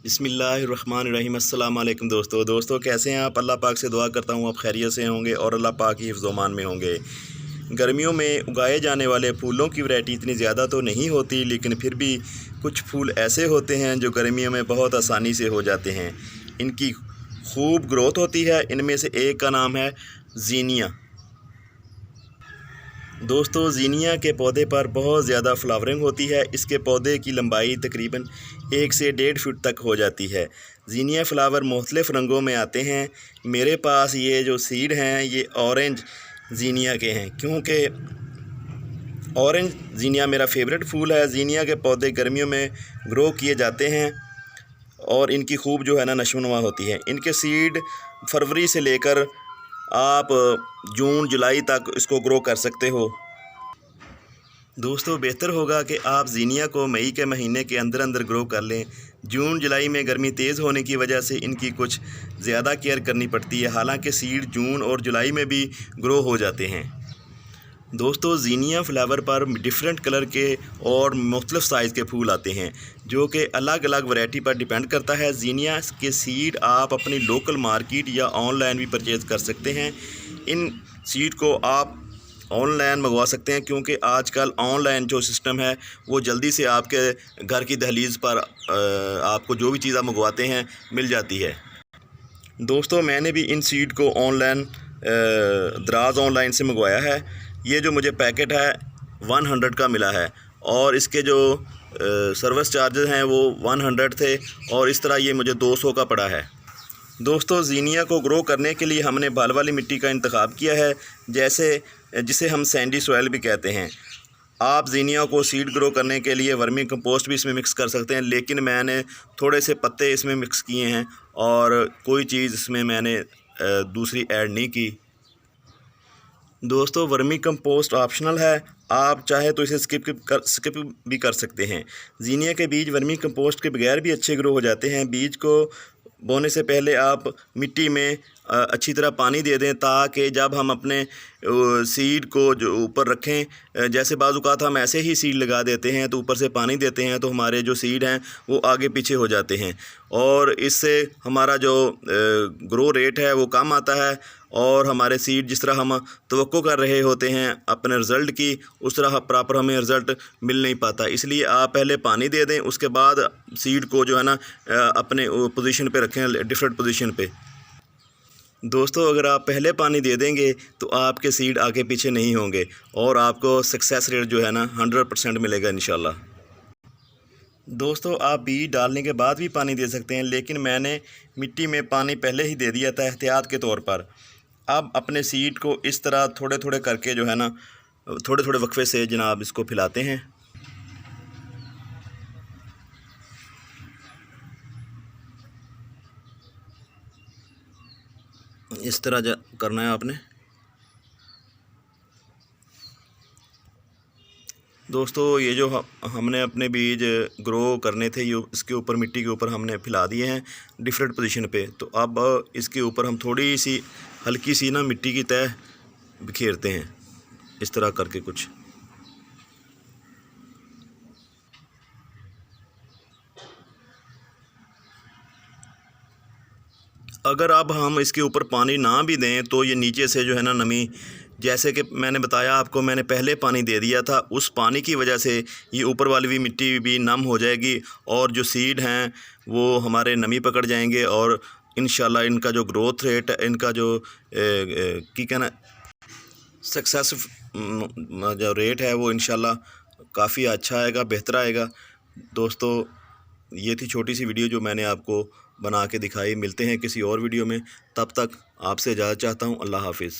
बिस्मिल्लाहिर्रहमानिर्रहीम। अस्सलाम वालेकुम दोस्तों कैसे हैं आप। अल्लाह पाक से दुआ करता हूँ आप खैरियत से होंगे और अल्लाह पाक की हिफ्ज़-ओ-मान में होंगे। गर्मियों में उगाए जाने वाले फूलों की वैरायटी इतनी ज़्यादा तो नहीं होती, लेकिन फिर भी कुछ फूल ऐसे होते हैं जो गर्मियों में बहुत आसानी से हो जाते हैं। इनकी खूब ग्रोथ होती है। इनमें से एक का नाम है ज़ीनिया। दोस्तों ज़ीनिया के पौधे पर बहुत ज़्यादा फ्लावरिंग होती है। इसके पौधे की लंबाई तकरीबन 1 से 1.5 फुट तक हो जाती है। ज़ीनिया फ्लावर मुख्तलिफ़ रंगों में आते हैं। मेरे पास ये जो सीड हैं ये ऑरेंज ज़ीनिया के हैं, क्योंकि ऑरेंज ज़ीनिया मेरा फेवरेट फूल है। ज़ीनिया के पौधे गर्मियों में ग्रो किए जाते हैं और इनकी खूब जो है ना नशोनुमा होती है। इनके सीड फरवरी से लेकर आप जून जुलाई तक इसको ग्रो कर सकते हो। दोस्तों बेहतर होगा कि आप ज़ीनिया को मई के महीने के अंदर अंदर ग्रो कर लें। जून जुलाई में गर्मी तेज़ होने की वजह से इनकी कुछ ज़्यादा केयर करनी पड़ती है, हालांकि सीड जून और जुलाई में भी ग्रो हो जाते हैं। दोस्तों ज़ीनिया फ्लावर पर डिफरेंट कलर के और मुख्तलिफ़ साइज़ के फूल आते हैं, जो कि अलग अलग वैरायटी पर डिपेंड करता है। ज़ीनिया के सीड आप अपनी लोकल मार्केट या ऑनलाइन भी परचेज़ कर सकते हैं। इन सीड को आप ऑनलाइन मंगवा सकते हैं, क्योंकि आजकल ऑनलाइन जो सिस्टम है वो जल्दी से आपके घर की दहलीज़ पर आपको जो भी चीज़ आप मंगवाते हैं मिल जाती है। दोस्तों मैंने भी इन सीड को ऑनलाइन दराज ऑनलाइन से मंगवाया है। ये जो मुझे पैकेट है 100 का मिला है और इसके जो सर्विस चार्जेस हैं वो 100 थे और इस तरह ये मुझे 200 का पड़ा है। दोस्तों ज़ीनिया को ग्रो करने के लिए हमने बाल वाली मिट्टी का इंतखाब किया है, जिसे हम सैंडी सॉइल भी कहते हैं। आप ज़ीनिया को सीड ग्रो करने के लिए वर्मी कंपोस्ट भी इसमें मिक्स कर सकते हैं, लेकिन मैंने थोड़े से पत्ते इसमें मिक्स किए हैं और कोई चीज़ इसमें मैंने दूसरी ऐड नहीं की। दोस्तों वर्मी कंपोस्ट ऑप्शनल है, आप चाहे तो इसे स्किप भी कर सकते हैं। ज़ीनिया के बीज वर्मी कंपोस्ट के बगैर भी अच्छे ग्रो हो जाते हैं। बीज को बोने से पहले आप मिट्टी में अच्छी तरह पानी दे दें, ताकि जब हम अपने सीड को जो ऊपर रखें, जैसे बाज़-औक़ात हम ऐसे ही सीड लगा देते हैं तो ऊपर से पानी देते हैं तो हमारे जो सीड हैं वो आगे पीछे हो जाते हैं और इससे हमारा जो ग्रो रेट है वो कम आता है और हमारे सीड जिस तरह हम तवक्को कर रहे होते हैं अपने रिज़ल्ट की, उस तरह प्रॉपर हमें रिज़ल्ट मिल नहीं पाता। इसलिए आप पहले पानी दे दें, उसके बाद सीड को जो है ना अपने पोजीशन पे रखें, डिफरेंट पोजीशन पे। दोस्तों अगर आप पहले पानी दे देंगे तो आपके सीड आगे पीछे नहीं होंगे और आपको सक्सेस रेट जो है ना 100% मिलेगा इंशाल्लाह। दोस्तों आप बीज डालने के बाद भी पानी दे सकते हैं, लेकिन मैंने मिट्टी में पानी पहले ही दे दिया था एहतियात के तौर पर। अब अपने सीड को इस तरह थोड़े थोड़े करके जो है ना थोड़े थोड़े वक्फे से जनाब इसको फैलाते हैं। इस तरह करना है आपने। दोस्तों ये जो हमने अपने बीज ग्रो करने थे ये इसके ऊपर मिट्टी के ऊपर हमने फैला दिए हैं डिफरेंट पोजीशन पे। तो अब इसके ऊपर हम थोड़ी सी हल्की सी ना मिट्टी की तह बिखेरते हैं इस तरह करके कुछ। अगर अब हम इसके ऊपर पानी ना भी दें तो ये नीचे से जो है ना नमी, जैसे कि मैंने बताया आपको, मैंने पहले पानी दे दिया था, उस पानी की वजह से ये ऊपर वाली भी मिट्टी भी नम हो जाएगी और जो सीड हैं वो हमारे नमी पकड़ जाएंगे और इंशाल्लाह इनका जो ग्रोथ रेट, इनका जो कहना सक्सेस जो रेट है वो इंशाल्लाह काफ़ी अच्छा आएगा, बेहतर आएगा। दोस्तों ये थी छोटी सी वीडियो जो मैंने आपको बना के दिखाई। मिलते हैं किसी और वीडियो में, तब तक आपसे इजाज़त चाहता हूँ। अल्लाह हाफिज़।